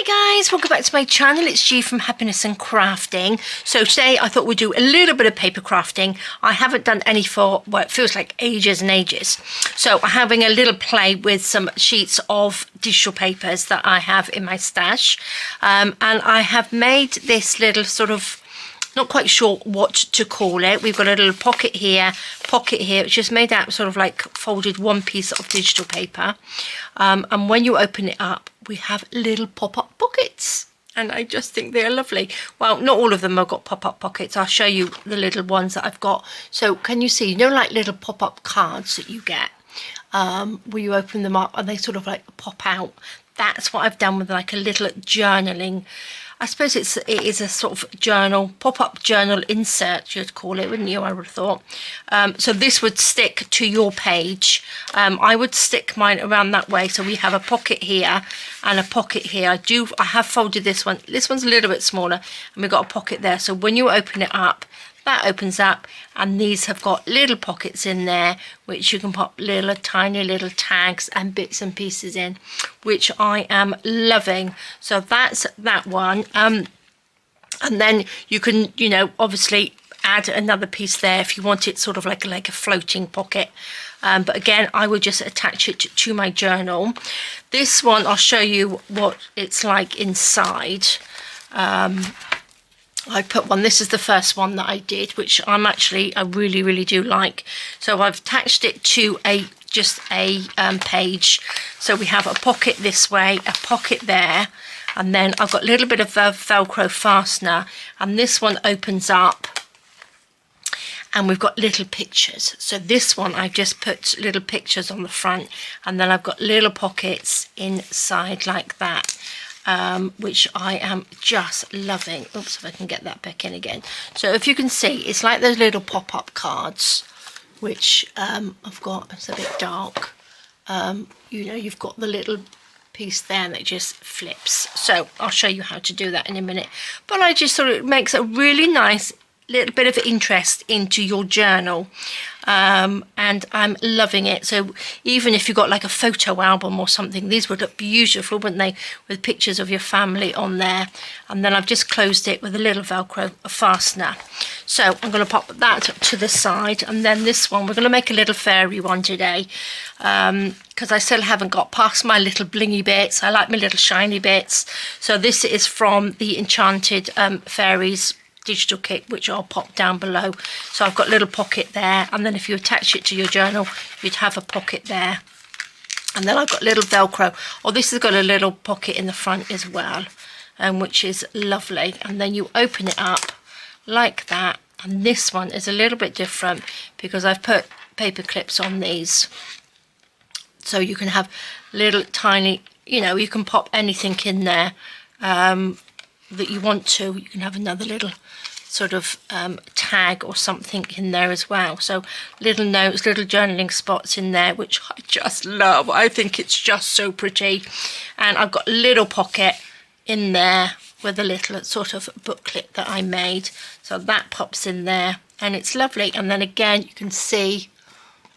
Hi guys, welcome back to my channel. It's G from Happiness and Crafting. So today I thought we'd do a little bit of paper crafting. I haven't done any for, well, it feels like ages and ages. So I'm having a little play with some sheets of digital papers that I have in my stash. And I have made this little sort of, not quite sure what to call it. We've got a little pocket here, which is made out sort of like folded one piece of digital paper. And when you open it up, we have little pop-up pockets. And I just think they're lovely. Well, not all of them have got pop-up pockets. I'll show you the little ones that I've got. So can you see, you know, like little pop-up cards that you get, where you open them up and they sort of like pop out. That's what I've done with like a little journaling. I suppose it is a sort of journal, pop-up journal insert, you'd call it, wouldn't you? I would have thought. So this would stick to your page. I would stick mine around that way. So we have a pocket here and a pocket here. I have folded this one. This one's a little bit smaller, and we've got a pocket there. So when you open it up, that opens up, and these have got little pockets in there which you can pop little tiny little tags and bits and pieces in, which I am loving. So that's that one. And then you can, you know, obviously add another piece there if you want it sort of like a floating pocket. But again, I would just attach it to my journal. This one, I'll show you what it's like inside. I put one, this is the first one that I did, which I really do like. So I've attached it to just a page. So we have a pocket this way, a pocket there, and then I've got a little bit of Velcro fastener, and this one opens up and we've got little pictures. So this one I've just put little pictures on the front, and then I've got little pockets inside like that. Which I am just loving. Oops, if I can get that back in again. So if you can see, it's like those little pop-up cards, which I've got. It's a bit dark. You know, you've got the little piece there that just flips. So I'll show you how to do that in a minute. But I just thought it makes a really nice little bit of interest into your journal, and I'm loving it. So even if you've got like a photo album or something, these would look beautiful, wouldn't they, with pictures of your family on there. And then I've just closed it with a little Velcro fastener. So I'm going to pop that to the side, and then this one, we're going to make a little fairy one today, because I still haven't got past my little blingy bits. I like my little shiny bits. So this is from the Enchanted fairies digital kit, which I'll pop down below. So I've got a little pocket there, and then if you attach it to your journal, you'd have a pocket there. And then I've got little Velcro. Oh, this has got a little pocket in the front as well, which is lovely. And then you open it up like that, and this one is a little bit different because I've put paper clips on these, so you can have little tiny, you know, you can pop anything in there that you want to. You can have another little sort of tag or something in there as well. So little notes, little journaling spots in there, which I just love. I think it's just so pretty. And I've got a little pocket in there with a little sort of booklet that I made. So that pops in there, and it's lovely. And then again, you can see,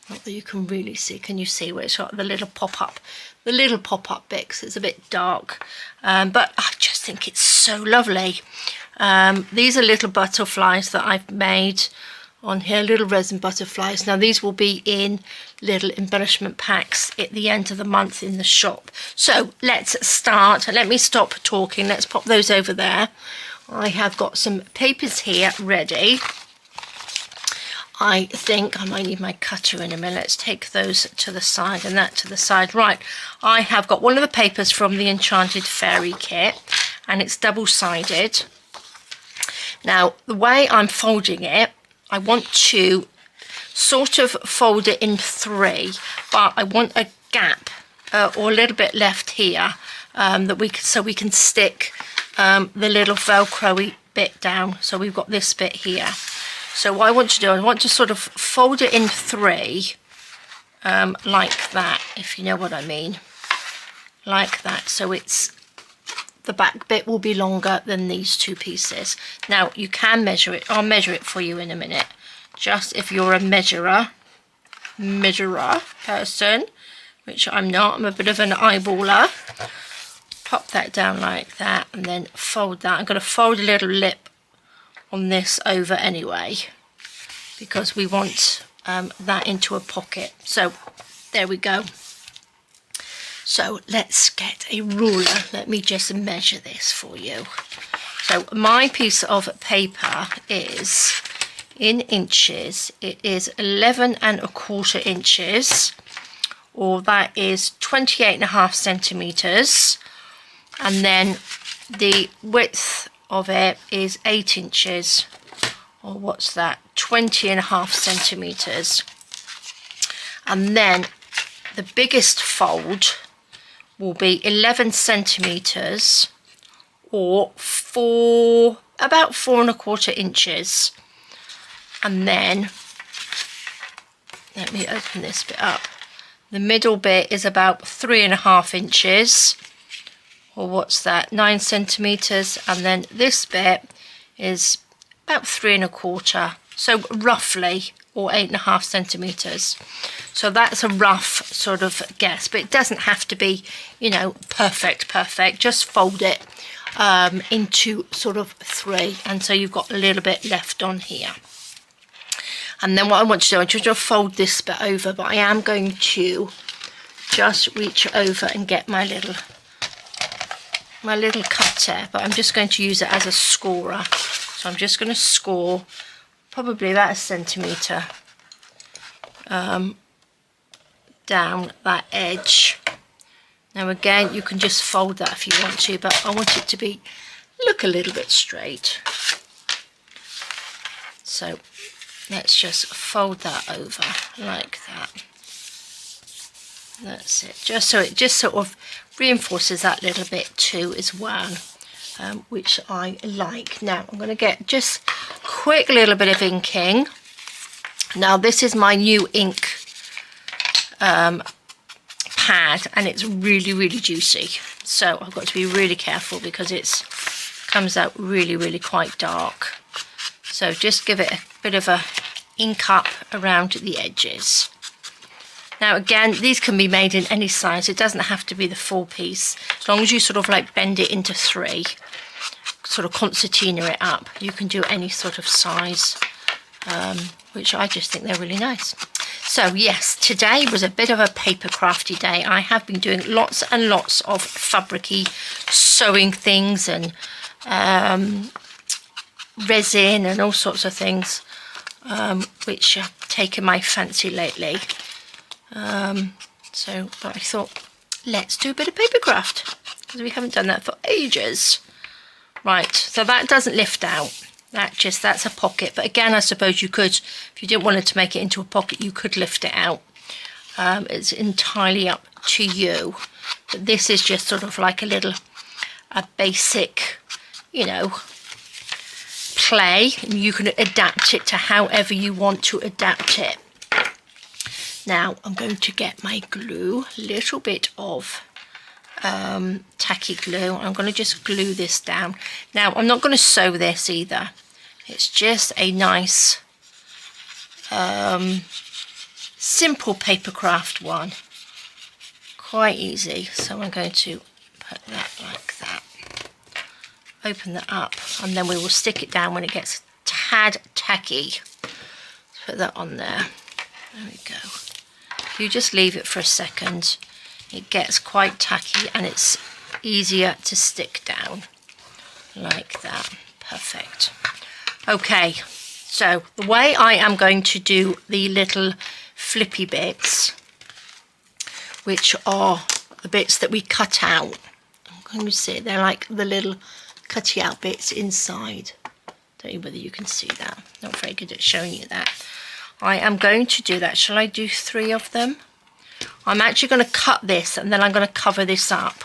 not that you can really see, can you see where it's got the little pop-up? The little pop-up bits. It's a bit dark, but I just think it's so lovely. These are little butterflies that I've made on here, little resin butterflies. Now these will be in little embellishment packs at the end of the month in the shop. So let's start. Let me stop talking. Let's pop those over there. I have got some papers here ready. I think I might need my cutter in a minute. Let's take those to the side and that to the side. Right, I have got one of the papers from the Enchanted Fairy Kit, and it's double-sided. Now, the way I'm folding it, I want to sort of fold it in three, but I want a gap or a little bit left here so we can stick the little Velcro-y bit down. So we've got this bit here. So what I want to do, I want to sort of fold it in three, like that, if you know what I mean, like that. So it's, the back bit will be longer than these two pieces. Now you can measure it. I'll measure it for you in a minute. Just if you're a measurer person, which I'm not. I'm a bit of an eyeballer. pop that down like that, and then fold that. I'm going to fold a little lip on this over anyway, because we want that into a pocket. So there we go. So let's get a ruler. Let me just measure this for you. So my piece of paper is in inches. It is 11¼ inches, or that is 28.5 centimeters. And then the width of it is 8 inches, or what's that, 20.5 centimeters. And then the biggest fold will be 11 centimeters, or about 4¼ inches. And then let me open this bit up. The middle bit is about 3.5 inches, or what's that, 9 centimeters. And then this bit is about 3.25, so roughly, or 8.5 centimeters. So that's a rough sort of guess, but it doesn't have to be, you know, perfect. Just fold it into sort of 3, and so you've got a little bit left on here. And then what I want to do, I'm just going to fold this bit over, but I am going to just reach over and get my little cutter, but I'm just going to use it as a scorer. So I'm just going to score probably about 1 centimetre down that edge. Now again, you can just fold that if you want to, but I want it to look a little bit straight. So let's just fold that over like that. That's it. Just so it just sort of reinforces that little bit too as well, which I like. Now I'm going to get just a quick little bit of inking. Now this is my new ink pad, and it's really juicy, so I've got to be really careful because it comes out really quite dark. So just give it a bit of a ink up around the edges. Now again, these can be made in any size. It doesn't have to be the full piece. As long as you sort of like bend it into 3, sort of concertina it up, you can do any sort of size, which I just think they're really nice. So yes, today was a bit of a paper crafty day. I have been doing lots and lots of fabricy sewing things and resin and all sorts of things, which have taken my fancy lately. But I thought, let's do a bit of paper craft, because we haven't done that for ages. Right, so that doesn't lift out. That's a pocket. But again, I suppose you could, if you didn't want it to make it into a pocket, you could lift it out. It's entirely up to you. But this is just sort of like a basic, you know, play. You can adapt it to however you want to adapt it. Now I'm going to get my glue, a little bit of tacky glue. I'm going to just glue this down. Now I'm not going to sew this either. It's just a nice simple paper craft one. Quite easy. So I'm going to put that like that. Open that up, and then we will stick it down when it gets a tad tacky. Put that on there. There we go. If you just leave it for a second, it gets quite tacky and it's easier to stick down like that. Perfect. Okay, so the way I am going to do the little flippy bits, which are the bits that we cut out. I'm going to see, they're like the little cutty out bits inside. Don't know whether you can see that. Not very good at showing you that. I am going to do that. Shall I do 3 of them? I'm actually going to cut this and then I'm going to cover this up.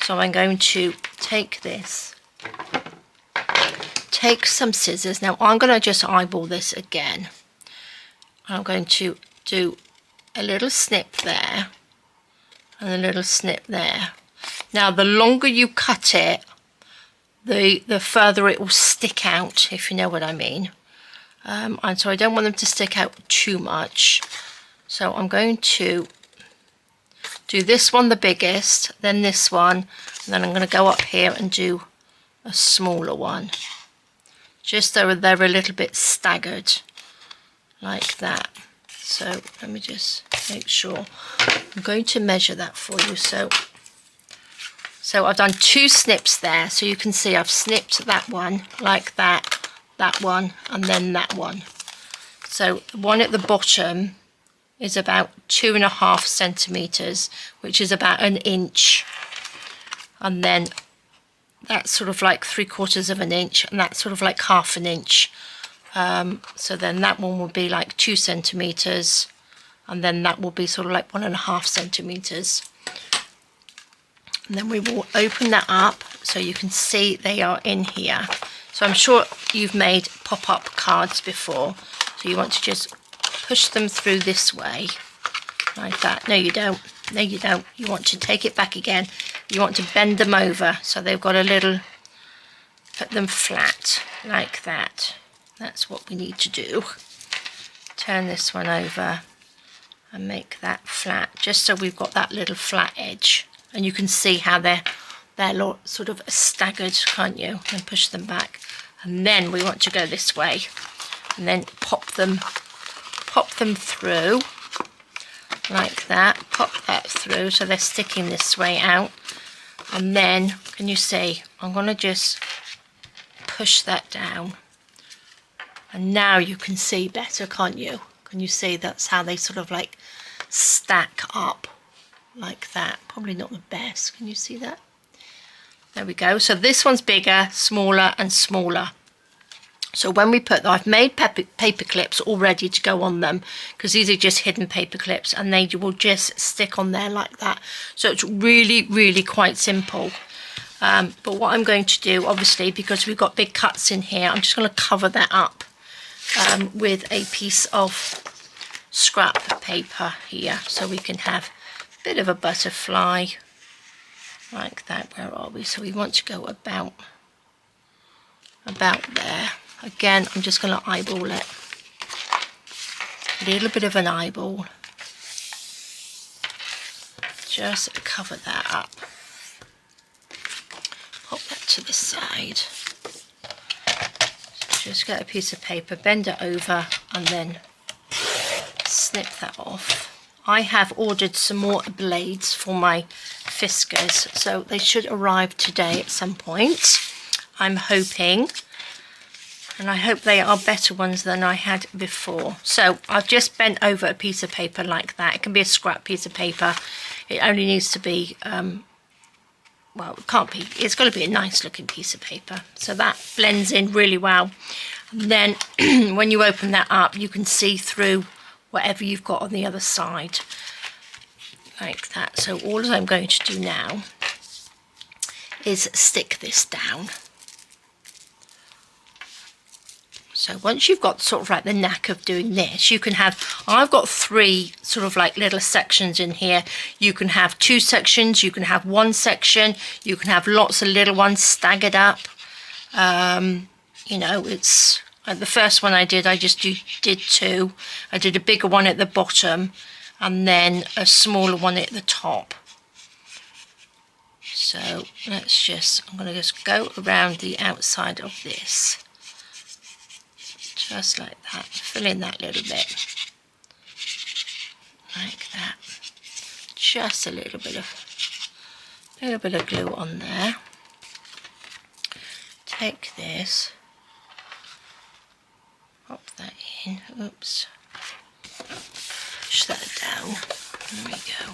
So I'm going to take this, take some scissors. Now I'm going to just eyeball this again. I'm going to do a little snip there and a little snip there. Now the longer you cut it, the further it will stick out, if you know what I mean. And so I don't want them to stick out too much. So I'm going to do this one the biggest, then this one, And then I'm going to go up here and do a smaller one, just so they're a little bit staggered like that. So let me just make sure. I'm going to measure that for you. So I've done 2 snips there, so you can see I've snipped that one like that, that one, and then that one. So the one at the bottom is about 2.5 centimeters, which is about 1 inch, and then that's sort of like 3/4 of an inch, and that's sort of like 1/2 inch. So then that one will be like 2 centimeters, and then that will be sort of like 1.5 centimeters. And then we will open that up so you can see they are in here. So I'm sure you've made pop-up cards before, so you want to just push them through this way like that. No, you don't. No, you don't. You want to take it back again. You want to bend them over so they've got a little, put them flat like that. That's what we need to do. Turn this one over and make that flat, just so we've got that little flat edge. And you can see how they're sort of staggered, can't you? And push them back. And then we want to go this way and then pop them through like that. Pop that through so they're sticking this way out. And then, can you see, I'm going to just push that down. And now you can see better, can't you? Can you see that's how they sort of like stack up like that? Probably not the best. Can you see that? There we go. So this one's bigger, smaller and smaller. So when we put, I've made paper clips all ready to go on them, because these are just hidden paper clips and they will just stick on there like that. So it's really, really quite simple. But what I'm going to do, obviously, because we've got big cuts in here, I'm just going to cover that up with a piece of scrap paper here, so we can have a bit of a butterfly like that. Where are we? So we want to go about there. Again, I'm just going to eyeball it. A little bit of an eyeball. Just cover that up. Pop that to the side. Just get a piece of paper, bend it over, and then snip that off. I have ordered some more blades for my Fiskars, so they should arrive today at some point, I'm hoping. And I hope they are better ones than I had before. So I've just bent over a piece of paper like that. It can be a scrap piece of paper. It only needs to be, well, it can't be. It's got to be a nice looking piece of paper. So that blends in really well. And then when you open that up, you can see through whatever you've got on the other side. Like that. So all I'm going to do now is stick this down. So once you've got sort of like the knack of doing this, you can have, I've got 3 sort of like little sections in here. You can have 2 sections, you can have 1 section, you can have lots of little ones staggered up. You know, it's like the first one I did, I just did 2. I did a bigger one at the bottom and then a smaller one at the top. So let's just, I'm going to just go around the outside of this. Just like that, fill in that little bit, like that. Just a little bit of glue on there. Take this, pop that in. Oops, push that down. There we go.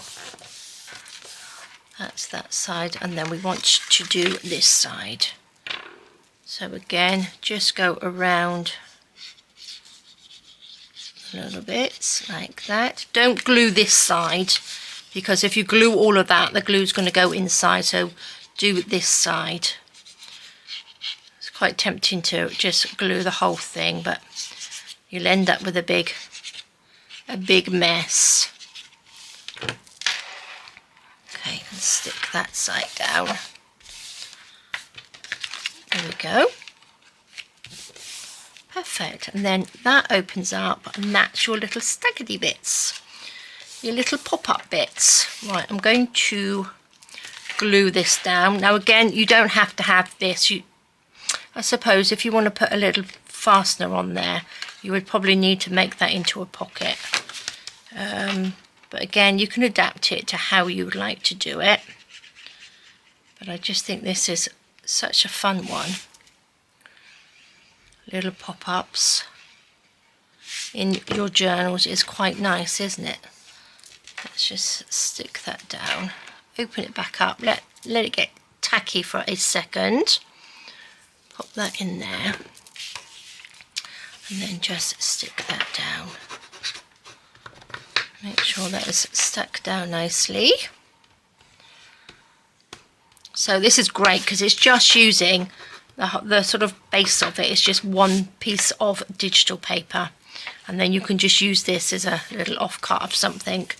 That's that side, and then we want to do this side. So again, just go around little bits like that. Don't glue this side, because if you glue all of that, the glue's going to go inside. So do this side. It's quite tempting to just glue the whole thing, but you'll end up with a big mess. Okay, and stick that side down. There we go. Perfect, and then that opens up, and that's your little staggerty bits, your little pop-up bits. Right, I'm going to glue this down. Now again, you don't have to have this. I suppose if you want to put a little fastener on there, you would probably need to make that into a pocket. But again, you can adapt it to how you would like to do it. But I just think this is such a fun one. Little pop-ups in your journals is quite nice, isn't it? Let's just stick that down. Open it back up. Let it get tacky for a second. Pop that in there. And then just stick that down. Make sure that is stuck down nicely. So this is great because it's just using the sort of base of it. It's just one piece of digital paper. And then you can just use this as a little offcut of something.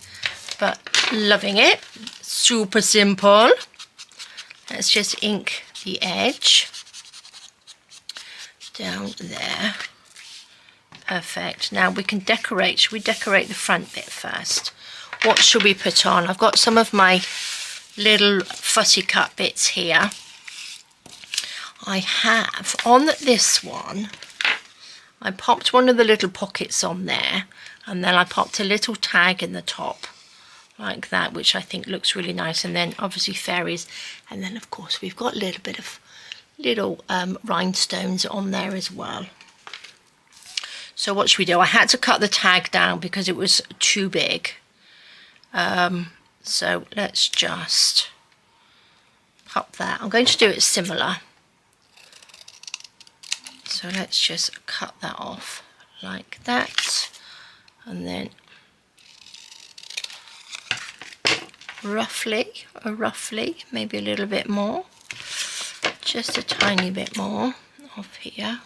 But loving it. Super simple. Let's just ink the edge down there. Perfect. Now we can decorate. Should we decorate the front bit first? What should we put on? I've got some of my little fussy cut bits here. I have on this one, I popped one of the little pockets on there, and then I popped a little tag in the top like that, which I think looks really nice. And then obviously fairies, and then of course we've got a little bit of little rhinestones on there as well. So what should we do? I had to cut the tag down because it was too big. So let's just pop that. I'm going to do it similar. So let's just cut that off like that. And then roughly, maybe a little bit more. Just a tiny bit more off here.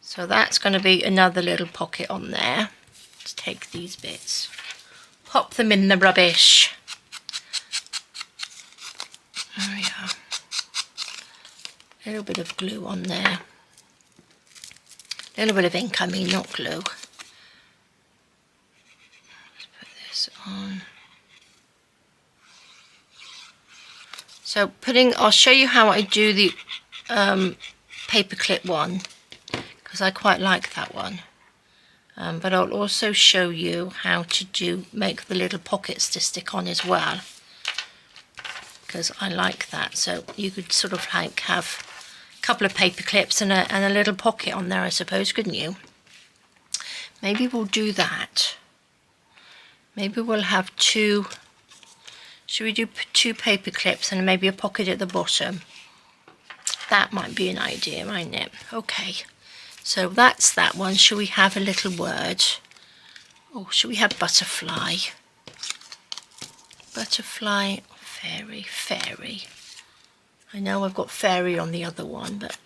So that's going to be another little pocket on there. Let's take these bits, pop them in the rubbish. There we are. A little bit of glue on there. A little bit of ink, I mean, not glue. Let's put this on. So I'll show you how I do the paperclip one, because I quite like that one. But I'll also show you how to make the little pockets to stick on as well, because I like that. So you could sort of like have a couple of paper clips and a little pocket on there, I suppose, couldn't you? Maybe we'll do that. Maybe we'll have two. Should we do 2 paper clips and maybe a pocket at the bottom? That might be an idea, mightn't it? Okay. So that's that one. Should we have a little word? Or should we have butterfly? Butterfly, fairy, fairy. I know I've got fairy on the other one, but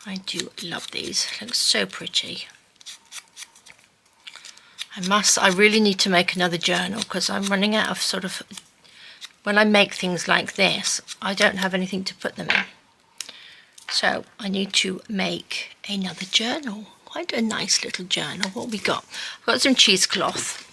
I do love these. It looks so pretty. I really need to make another journal because I'm running out of sort of, when I make things like this, I don't have anything to put them in. So I need to make another journal, quite a nice little journal. What we got? I've got some cheesecloth.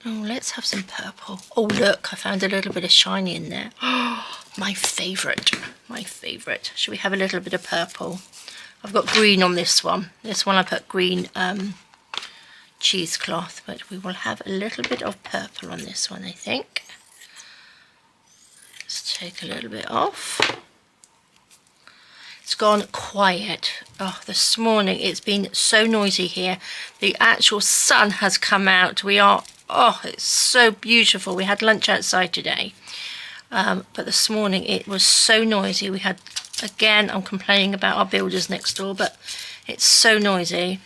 Let's have some purple. Oh look, I found a little bit of shiny in there. Oh, my favourite, my favourite. Should we have a little bit of purple? I've got green on this one. This one I put green cheesecloth, but we will have a little bit of purple on this one, I think. Let's take a little bit off. It's gone quiet. Oh, this morning it's been so noisy here. The actual sun has come out. It's so beautiful. We had lunch outside today. But this morning it was so noisy. We had, again, I'm complaining about our builders next door, but it's so noisy.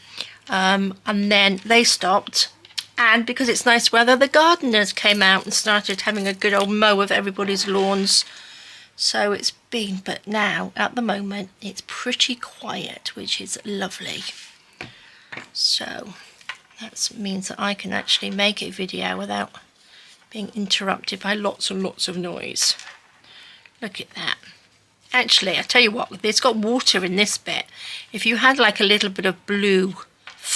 And then they stopped. And because it's nice weather, the gardeners came out and started having a good old mow of everybody's lawns. So it's been, but now, at the moment, it's pretty quiet, which is lovely. So that means that I can actually make a video without being interrupted by lots and lots of noise. Look at that. Actually, I tell you what, it's got water in this bit. If you had like a little bit of blue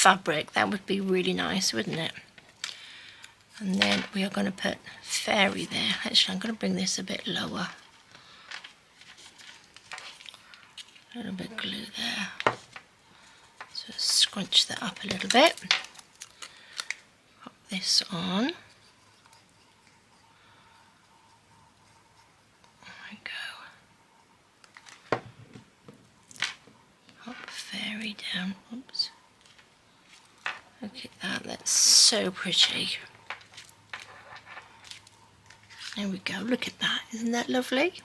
fabric. That would be really nice, wouldn't it? And then we are going to put fairy there. Actually, I'm going to bring this a bit lower. A little bit of glue there. So scrunch that up a little bit. Pop this on. There we go. Pop fairy down. Oops. Look at that. That's so pretty. There we go. Look at that. Isn't that lovely?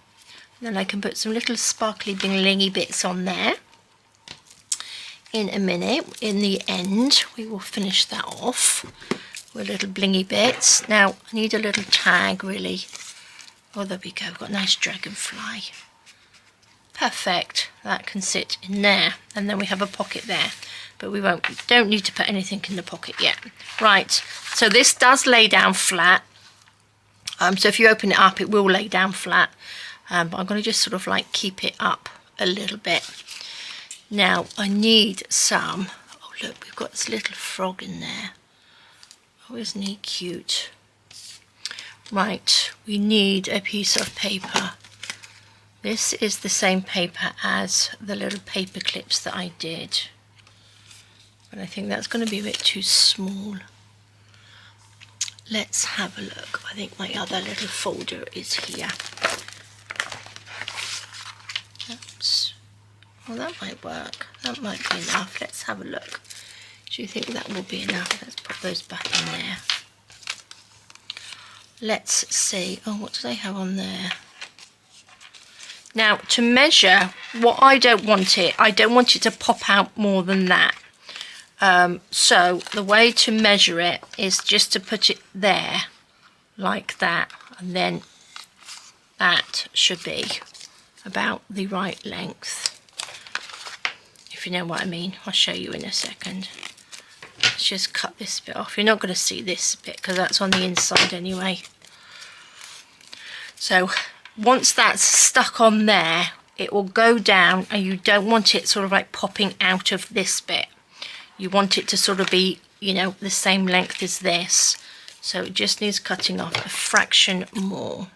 Then I can put some little sparkly bling-lingy bits on there. In a minute, in the end, we will finish that off with little blingy bits. Now, I need a little tag, really. Oh, there we go. We've got a nice dragonfly. Perfect. That can sit in there. And then we have a pocket there. But we don't need to put anything in the pocket yet. Right. So this does lay down flat. So if you open it up, it will lay down flat. But I'm going to just sort of like keep it up a little bit. Now I need some, oh look, we've got this little frog in there. Oh, isn't he cute? Right, we need a piece of paper. This is the same paper as the little paper clips that I did. But I think that's going to be a bit too small. Let's have a look. I think my other little folder is here. Oops. Well, that might work. That might be enough. Let's have a look. Do you think that will be enough? Let's put those back in there. Let's see. Oh, what do they have on there? Now, to measure, what I don't want it to pop out more than that. So the way to measure it is just to put it there like that, and then that should be about the right length, if you know what I mean. I'll show you in a second. Let's just cut this bit off. You're not going to see this bit because that's on the inside anyway. So once that's stuck on there, it will go down, and you don't want it sort of like popping out of this bit. You want it to sort of be, you know, the same length as this. So it just needs cutting off a fraction more.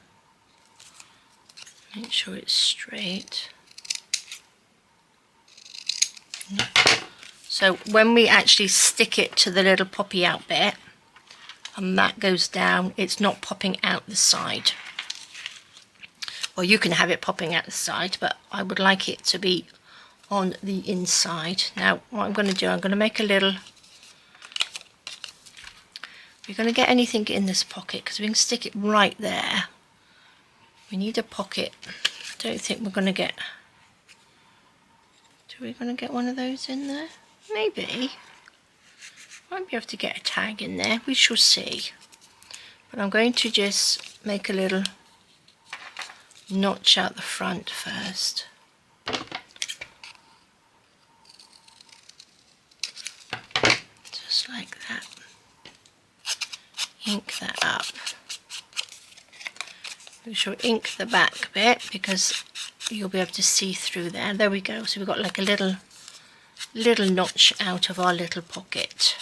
Make sure it's straight. So when we actually stick it to the little poppy out bit, and that goes down, it's not popping out the side. Well, you can have it popping out the side, but I would like it to be on the inside. Now what I'm going to do, I'm going to make a little, we're going to get anything in this pocket because we can stick it right there. We need a pocket. I don't think we're going to get, we're going to get one of those in there. Maybe. Might be able to get a tag in there. We shall see. But I'm going to just make a little notch out the front first. Just like that. Ink that up. We shall ink the back bit because you'll be able to see through there. There we go. So we've got like a little notch out of our little pocket.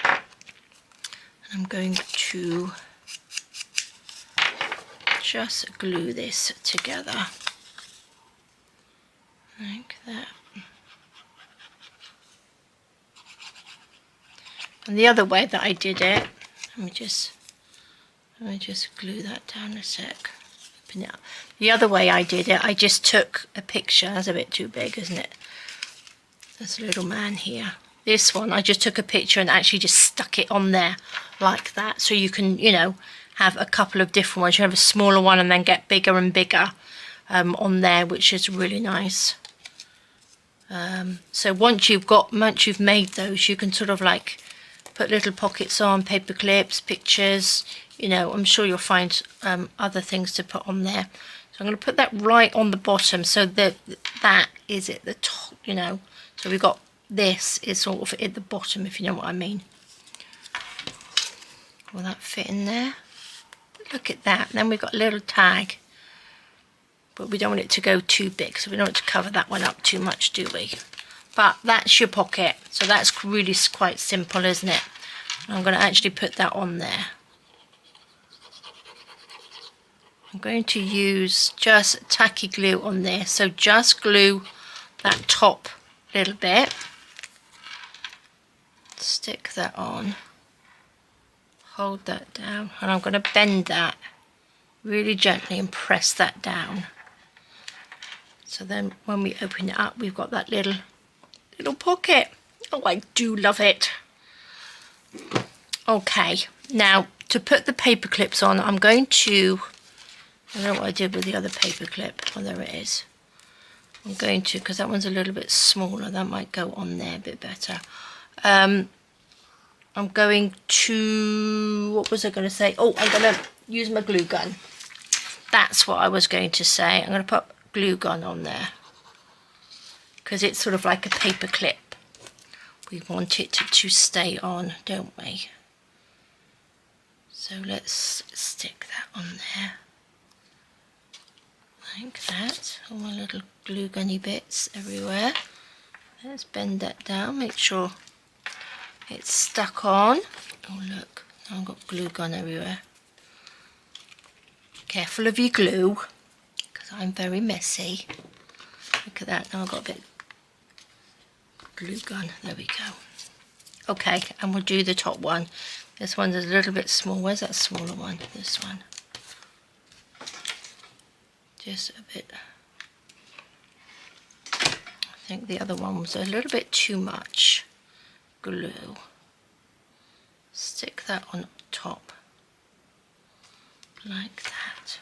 And I'm going to just glue this together like that. And the other way that I did it, let me just glue that down a sec. Open it up. The other way I did it, I just took a picture. That's a bit too big, isn't it? There's a little man here. This one, I just took a picture and actually just stuck it on there like that. So you can, you know, have a couple of different ones. You have a smaller one and then get bigger and bigger on there, which is really nice. So once you've made those, you can sort of like put little pockets on, paper clips, pictures, you know, I'm sure you'll find other things to put on there. So I'm going to put that right on the bottom so that is at the top, you know. So we've got this is sort of at the bottom, if you know what I mean. Will that fit in there? Look at that. And then we've got a little tag. But we don't want it to go too big, so we don't want to cover that one up too much, do we? But that's your pocket, so that's really quite simple, isn't it? I'm going to actually put that on there. I'm going to use just tacky glue on there, so just glue that top little bit, stick that on, hold that down, and I'm going to bend that really gently and press that down. So then when we open it up, we've got that little pocket. Oh, I do love it. Okay, now to put the paper clips on, I'm going to, I don't know what I did with the other paper clip. Oh, there it is. I'm going to, because that one's a little bit smaller, that might go on there a bit better. I'm going to, what was I going to say? Oh, I'm going to use my glue gun. That's what I was going to say. I'm going to put glue gun on there, because it's sort of like a paper clip. We want it to stay on, don't we? So let's stick that on there. Like that. All my little glue gunny bits everywhere. Let's bend that down, make sure it's stuck on. Oh look, now I've got glue gun everywhere. Careful of your glue, because I'm very messy. Look at that, now I've got a bit of glue gun, there we go. Okay, and we'll do the top one. This one's a little bit small. Where's that smaller one? This one. Just a bit. I think the other one was a little bit too much glue. Stick that on top. Like that.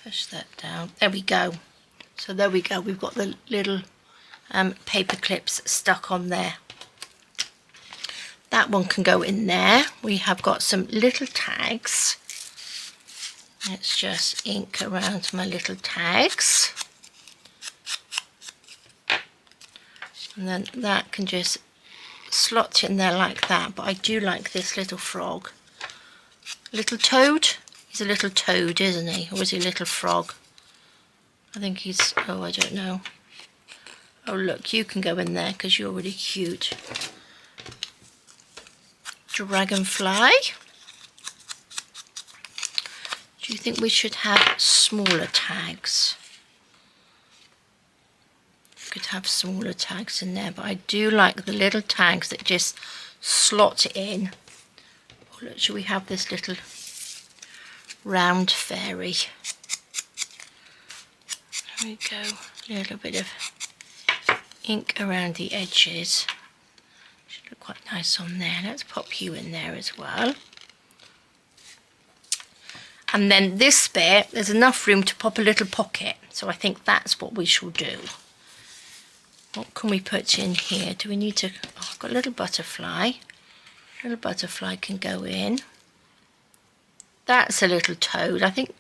Push that down. There we go. So there we go. We've got the little paper clips stuck on there. That one can go in there. We have got some little tags. Let's just ink around my little tags. And then that can just slot in there like that. But I do like this little frog. Little toad? He's a little toad, isn't he? Or is he a little frog? I think he's, oh, I don't know. Oh, look, you can go in there because you're really cute. Dragonfly. Do you think we should have smaller tags? We could have smaller tags in there, but I do like the little tags that just slot in. Oh, look, should we have this little round fairy? There we go. A little bit of ink around the edges. Should look quite nice on there. Let's pop you in there as well. And then this bit, there's enough room to pop a little pocket. So I think that's what we shall do. What can we put in here? Do we need to, oh, I've got a little butterfly. A little butterfly can go in. That's a little toad. I think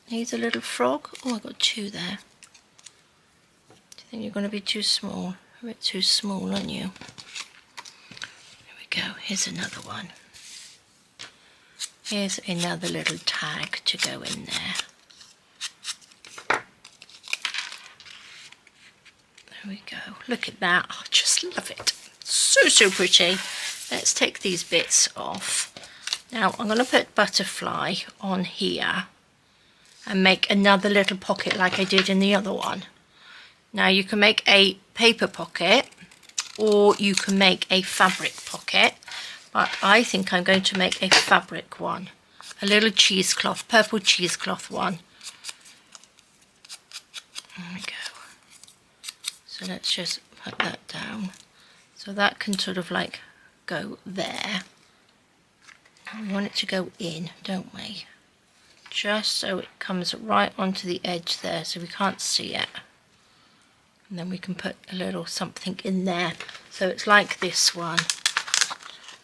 he's a little frog. Oh, I've got two there. Do you think you're going to be too small? A bit too small, aren't you? There we go. Here's another one. Here's another little tag to go in there. There we go. Look at that. I just love it. So, so pretty. Let's take these bits off. Now I'm going to put butterfly on here and make another little pocket like I did in the other one. Now you can make a paper pocket or you can make a fabric pocket. But I think I'm going to make a fabric one. A little cheesecloth, purple cheesecloth one. There we go. So let's just put that down. So that can sort of like go there. And we want it to go in, don't we? Just so it comes right onto the edge there so we can't see it. And then we can put a little something in there. So it's like this one.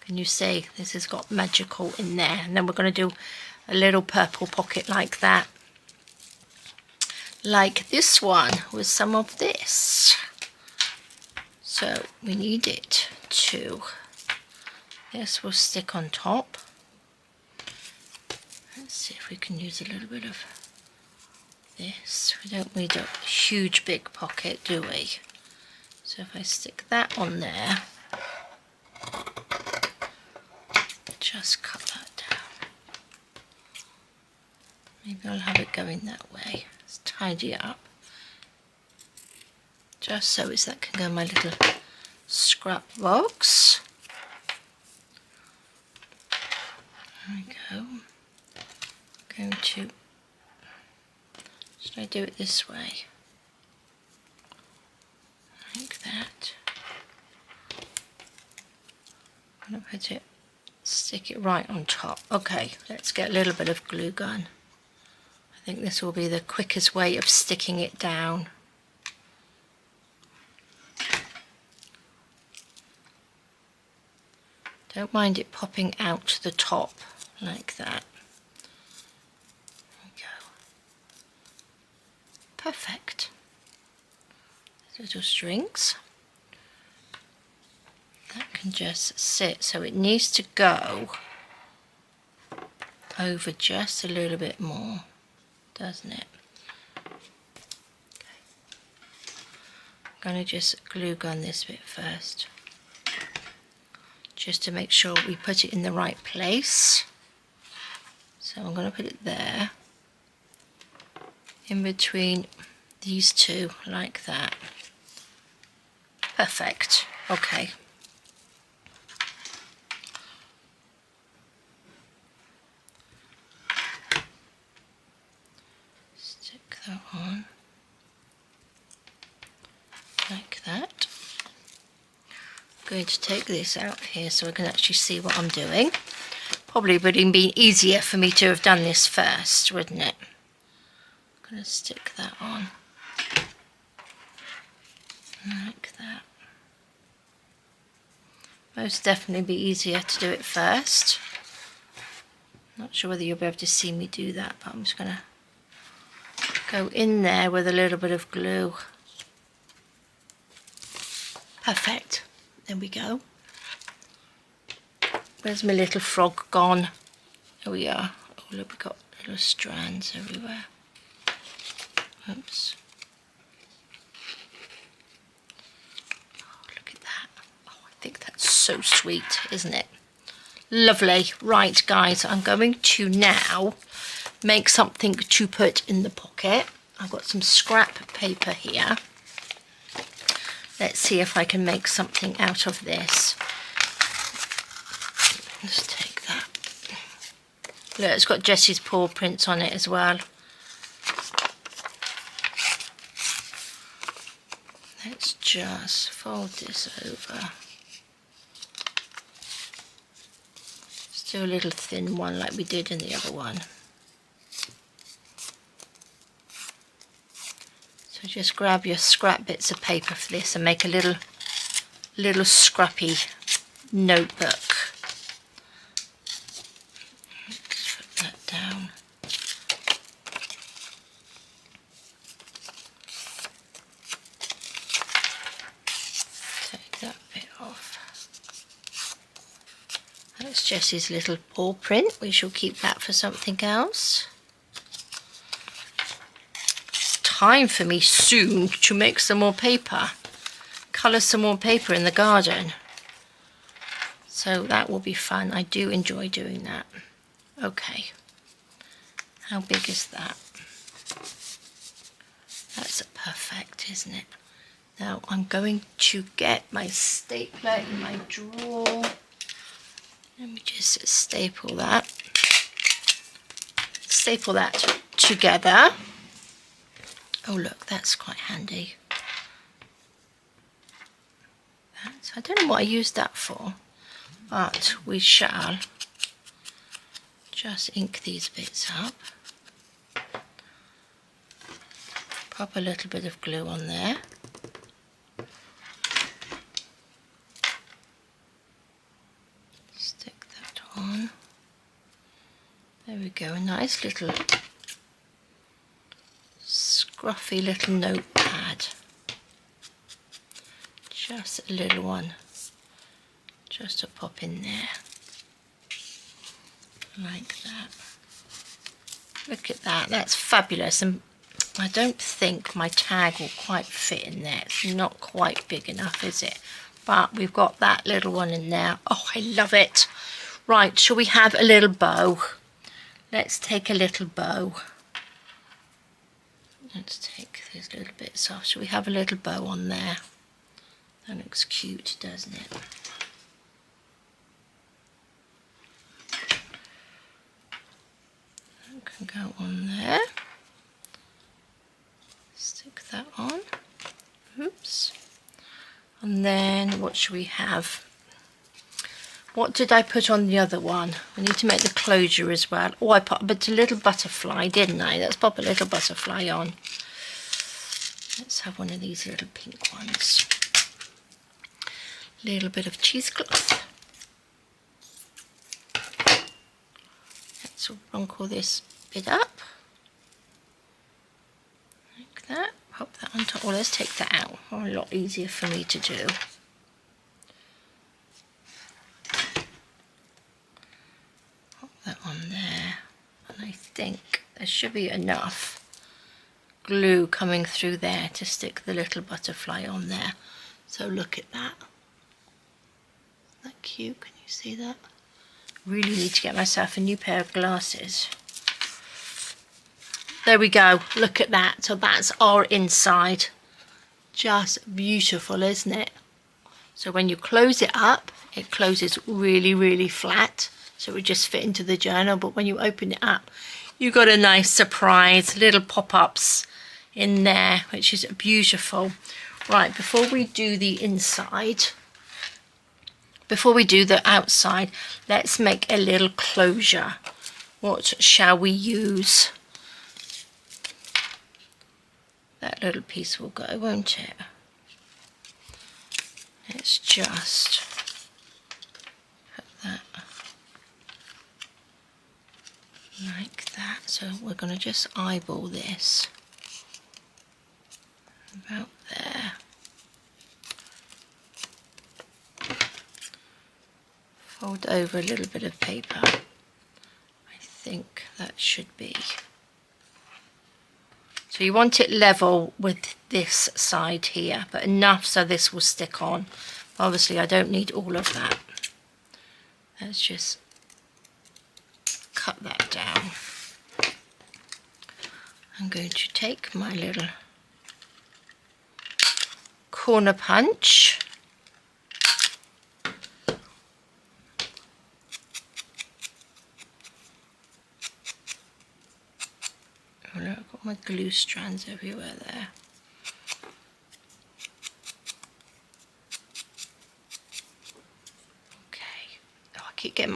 Can you see this has got magical in there? And then we're going to do a little purple pocket like that. Like this one with some of this. So we need it to, this will stick on top. Let's see if we can use a little bit of this. We don't need a huge big pocket, do we? So if I stick that on there, just cut that down. Maybe I'll have it going that way. Let's tidy it up. Just so it's that can go in my little scrap box. There we go. I'm going to, should I do it this way? Like that. I'm going to put it, stick it right on top. Okay, let's get a little bit of glue gun. I think this will be the quickest way of sticking it down. Don't mind it popping out to the top like that. There we go. Perfect. Little strings. That can just sit, so it needs to go over just a little bit more, doesn't it? Okay. I'm going to just glue gun this bit first, just to make sure we put it in the right place. So I'm going to put it there, in between these two, like that. Perfect. Okay. Stick that on like that. I'm going to take this out here so I can actually see what I'm doing. Probably would have been easier for me to have done this first, wouldn't it? I'm going to stick that on like that. Most definitely be easier to do it first. Not sure whether you'll be able to see me do that, but I'm just going to go in there with a little bit of glue. Perfect. There we go. Where's my little frog gone? Here we are. Oh look, we've got little strands everywhere. Oops. Oh, look at that. Oh, I think that's so sweet, isn't it? Lovely. Right, guys, I'm going to now make something to put in the pocket. I've got some scrap paper here. Let's see if I can make something out of this. Let's take that. Look, it's got Jessie's paw prints on it as well. Let's just fold this over. Let's do a little thin one like we did in the other one. So just grab your scrap bits of paper for this and make a little scrappy notebook. Let's put that down. Take that bit off. That's Jessie's little paw print. We shall keep that for something else. Time for me soon to make some more paper, colour some more paper in the garden, so that will be fun. I do enjoy doing that. Okay, how big is that? That's perfect, isn't it? Now I'm going to get my stapler in my drawer. Let me just staple that together. Oh look, that's quite handy. I don't know what I used that for, but we shall just ink these bits up. Pop a little bit of glue on there. Stick that on. There we go, a nice little scruffy little notepad. Just a little one, just to pop in there, like that. Look at that, that's fabulous. And I don't think my tag will quite fit in there. It's not quite big enough, is it? But we've got that little one in there. Oh, I love it. Right, shall we have a little bow? Let's take a little bow. Let's take these little bits off. Shall we have a little bow on there? That looks cute, doesn't it? That can go on there. Stick that on. Oops. And then what should we have? What did I put on the other one? We need to make the closure as well. Oh, I put a little butterfly, didn't I? Let's pop a little butterfly on. Let's have one of these little pink ones. A little bit of cheesecloth. Let's wrinkle this bit up. Like that. Pop that on top. Oh, let's take that out. Oh, a lot easier for me to do. That on there, and I think there should be enough glue coming through there to stick the little butterfly on there. So look at that. Isn't that cute? Can you see that? Really need to get myself a new pair of glasses. There we go. Look at that. So that's our inside. Just beautiful, isn't it? So when you close it up, it closes really, really flat. So it would just fit into the journal, but when you open it up, you got a nice surprise, little pop-ups in there, which is beautiful. Right, before we do the inside, before we do the outside, let's make a little closure. What shall we use? That little piece will go, won't it? Let's just put that like that. So we're going to just eyeball this about there. Fold over a little bit of paper. I think that should be. So you want it level with this side here, but enough so this will stick on. Obviously I don't need all of that. Let's just cut that down. I'm going to take my little corner punch. Oh look, I've got my glue strands everywhere there.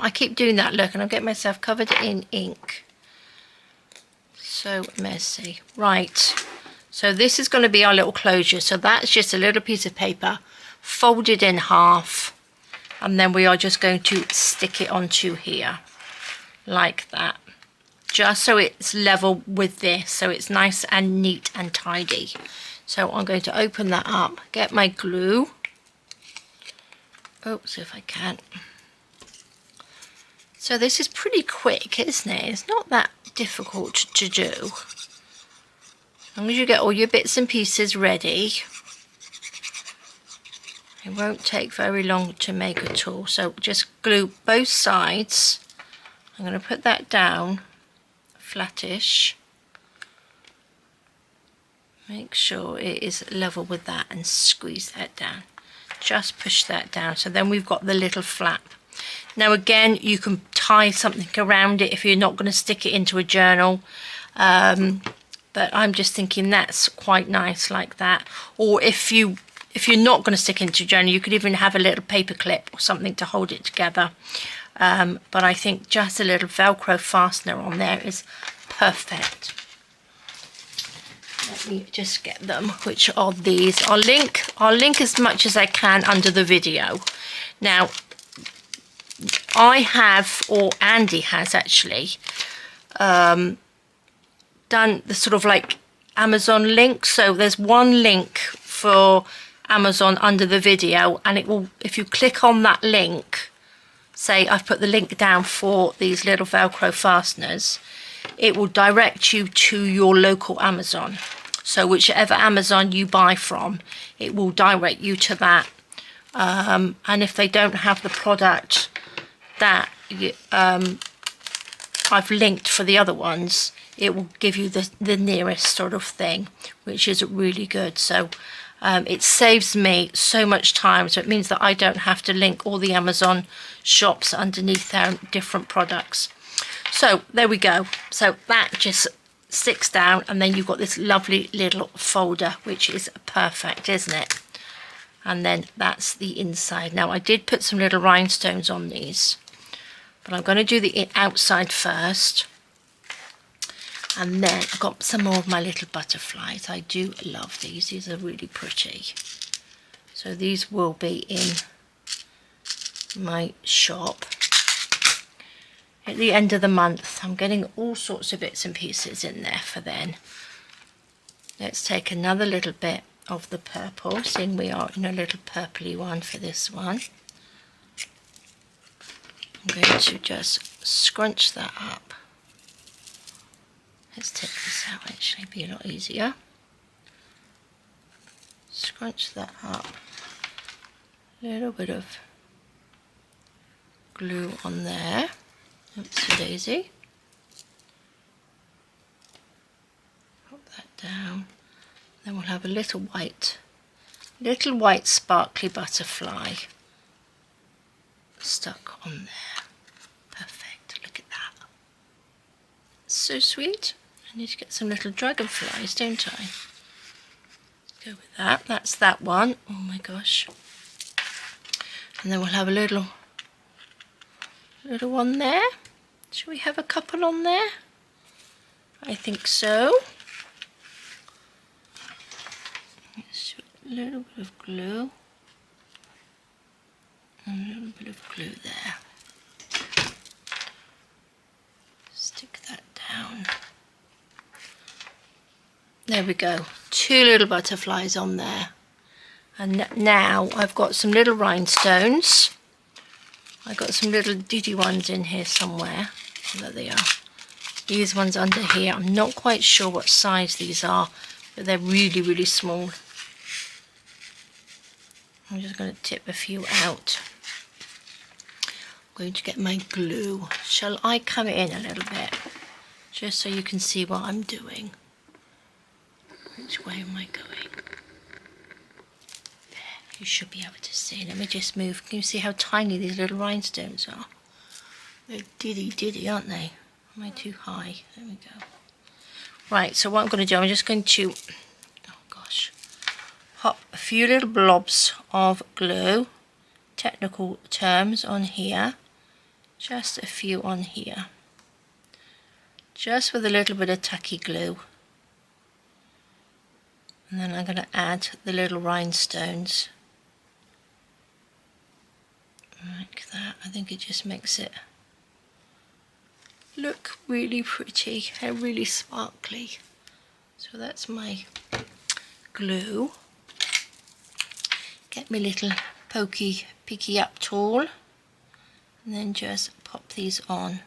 I keep doing that, look, and I'll get myself covered in ink. So messy. Right, so this is going to be our little closure. So that's just a little piece of paper folded in half, and then we are just going to stick it onto here like that, just so it's level with this, so it's nice and neat and tidy. So I'm going to open that up, get my glue. Oh, see if I can. So this is pretty quick, isn't it? It's not that difficult to do. As long as you get all your bits and pieces ready, it won't take very long to make at all. So just glue both sides. I'm going to put that down flattish. Make sure it is level with that and squeeze that down. Just push that down. So then we've got the little flap. Now again, you can tie something around it if you're not going to stick it into a journal, but I'm just thinking that's quite nice like that. Or if you're not going to stick into a journal, you could even have a little paper clip or something to hold it together. But I think just a little Velcro fastener on there is perfect. Let me just get them, which are these. I'll link as much as I can under the video. Now, I have, or Andy has actually, done the sort of like Amazon link. So there's one link for Amazon under the video, and it will, if you click on that link, say I've put the link down for these little Velcro fasteners, it will direct you to your local Amazon. So whichever Amazon you buy from, it will direct you to that. And if they don't have the product that I've linked for the other ones, it will give you the nearest sort of thing, which is really good. So it saves me so much time, so it means that I don't have to link all the Amazon shops underneath their different products. So there we go. So that just sticks down, and then you've got this lovely little folder, which is perfect, isn't it? And then that's the inside. Now I did put some little rhinestones on these, but I'm going to do the outside first. And then I've got some more of my little butterflies. I do love these. These are really pretty. So these will be in my shop. At the end of the month, I'm getting all sorts of bits and pieces in there for then. Let's take another little bit of the purple, seeing we are in a little purpley one for this one. I'm going to just scrunch that up. Let's take this out, actually, it'll be a lot easier. Scrunch that up. A little bit of glue on there. Oopsie daisy. Pop that down. Then we'll have a little white sparkly butterfly stuck on there. Perfect, look at that. So sweet. I need to get some little dragonflies, don't I? Go with that. That's that one. Oh my gosh. And then we'll have a little one there. Should we have a couple on there? I think so. Let's do a little bit of glue. And a little bit of glue there. Stick that down. There we go. 2 little butterflies on there. And now I've got some little rhinestones. I've got some little diddy ones in here somewhere. There they are. These ones under here. I'm not quite sure what size these are, but they're really, really small. I'm just going to tip a few out. I'm going to get my glue. Shall I come in a little bit? Just so you can see what I'm doing. Which way am I going? There, you should be able to see. Let me just move. Can you see how tiny these little rhinestones are? They're diddy, aren't they? Am I too high? There we go. Right, so what I'm going to do, I'm just going to, oh gosh, pop a few little blobs of glue, technical terms, on here. Just a few on here. Just with a little bit of tacky glue. And then I'm going to add the little rhinestones. Like that. I think it just makes it look really pretty and really sparkly. So that's my glue. Get my little picky up tool. And then just pop these on.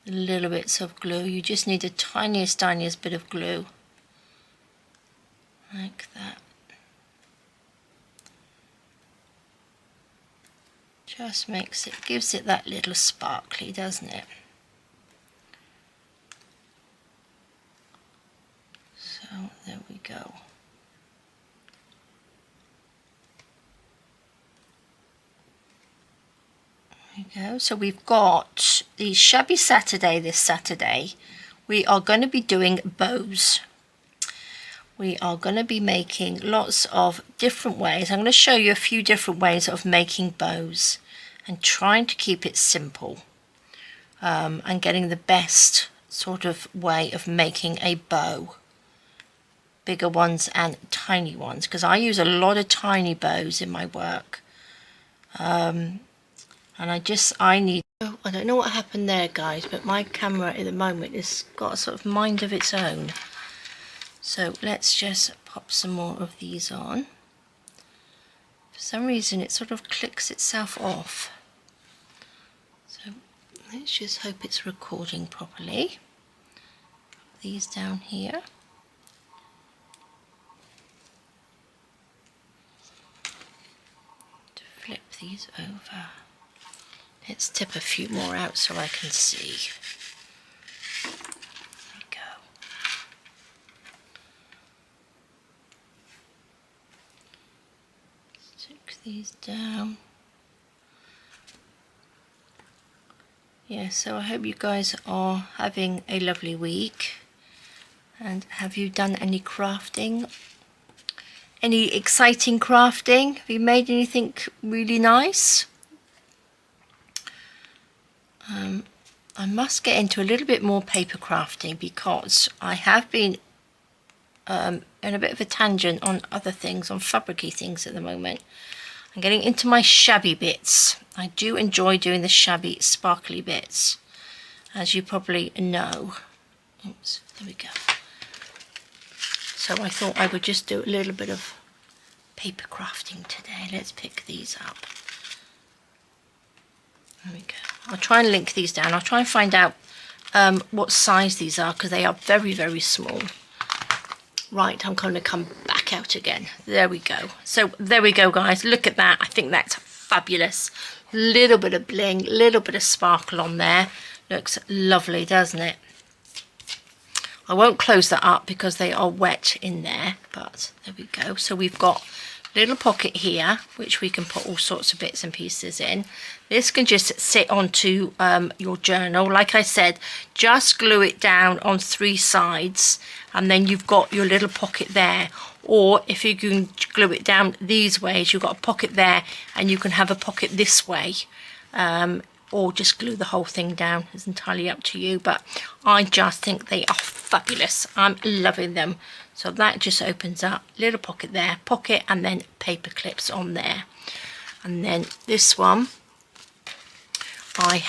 Little bits of glue. You just need the tiniest bit of glue. Like that. Just gives it that little sparkly, doesn't it? So there we go. There we go. So we've got the Shabby Saturday this Saturday. We are going to be doing bows. We are going to be making lots of different ways. I'm going to show you a few different ways of making bows and trying to keep it simple and getting the best sort of way of making a bow. Bigger ones and tiny ones, because I use a lot of tiny bows in my work. And I don't know what happened there, guys, but my camera at the moment has got a sort of mind of its own. So let's just pop some more of these on. For some reason it sort of clicks itself off. So let's just hope it's recording properly. these down here. To flip these over. Let's tip a few more out so I can see. There we go. Stick these down. Yeah, so I hope you guys are having a lovely week. And have you done any crafting? Any exciting crafting? Have you made anything really nice? I must get into a little bit more paper crafting because I have been in a bit of a tangent on other things, on fabricy things at the moment. I'm getting into my shabby bits. I do enjoy doing the shabby sparkly bits, as you probably know. Oops, there we go. So I thought I would just do a little bit of paper crafting today. Let's pick these up. There we go. I'll try and link these down. I'll try and find out what size these are because they are very, very small. Right, I'm going to come back out again. There we go. So there we go, guys. Look at that. I think that's fabulous. Little bit of bling, little bit of sparkle on there. Looks lovely, doesn't it? I won't close that up because they are wet in there, but there we go. So we've got a little pocket here, which we can put all sorts of bits and pieces in. This can just sit onto your journal. Like I said, just glue it down on 3 sides and then you've got your little pocket there. Or if you can glue it down these ways, you've got a pocket there and you can have a pocket this way. Or just glue the whole thing down. It's entirely up to you, but I just think they are fabulous. I'm loving them. So that just opens up, little pocket there, pocket, and then paper clips on there. And then this one, I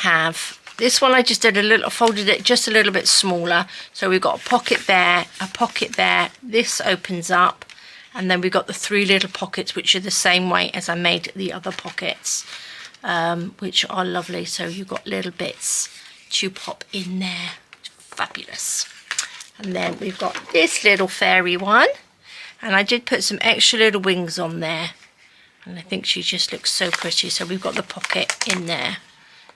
just did a little, folded it just a little bit smaller. So we've got a pocket there, this opens up, and then we've got the 3 little pockets, which are the same way as I made the other pockets, which are lovely. So you've got little bits to pop in there. Fabulous. And then we've got this little fairy one, and I did put some extra little wings on there, and I think she just looks so pretty. So we've got the pocket in there,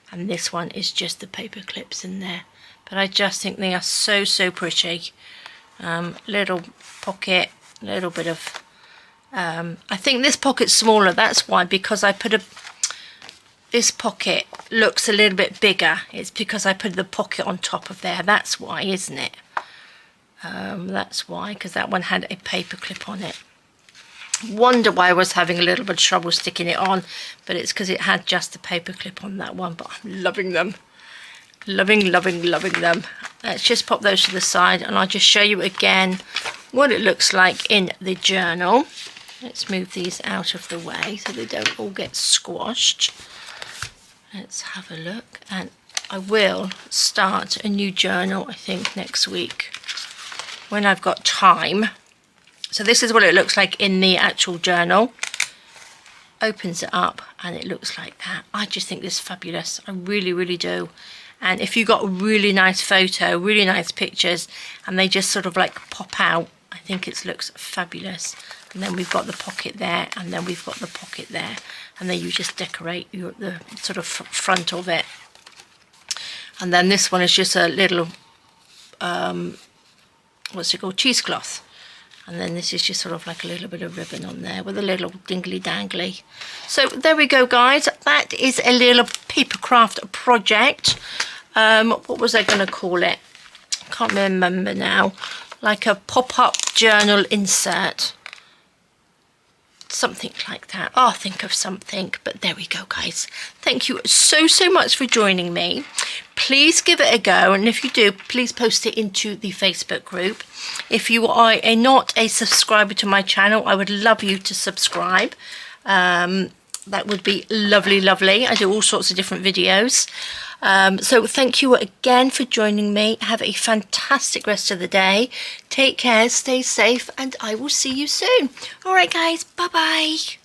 and this one is just the paper clips in there, but I just think they are so pretty. Little pocket, little bit of I think this pocket's smaller, that's why, because I put this pocket looks a little bit bigger. It's because I put the pocket on top of there, that's why, isn't it? That's why, because that one had a paper clip on it. Wonder why I was having a little bit of trouble sticking it on, but it's because it had just the paper clip on that one. But I'm loving them. Loving them. Let's just pop those to the side and I'll just show you again what it looks like in the journal. Let's move these out of the way so they don't all get squashed. Let's have a look, and I will start a new journal I think next week when I've got time. So this is what it looks like in the actual journal. Opens it up and it looks like that. I just think this is fabulous. I really do. And if you've got a really nice photo, really nice pictures, and they just sort of like pop out, I think it looks fabulous. And then we've got the pocket there, and then we've got the pocket there, and then you just decorate the sort of front of it. And then this one is just a little what's it called, cheesecloth, and then this is just sort of like a little bit of ribbon on there with a little dingly dangly. So there we go, guys. That is a little paper craft project. What was I going to call it? I can't remember now. Like a pop-up journal insert, something like that. I'll think of something, but there we go, guys. Thank you so much for joining me. Please give it a go, and if you do, please post it into the Facebook group. If you are not a subscriber to my channel, I would love you to subscribe. That would be lovely. I do all sorts of different videos. So thank you again for joining me. Have a fantastic rest of the day. Take care, stay safe, and I will see you soon. All right, guys, bye-bye.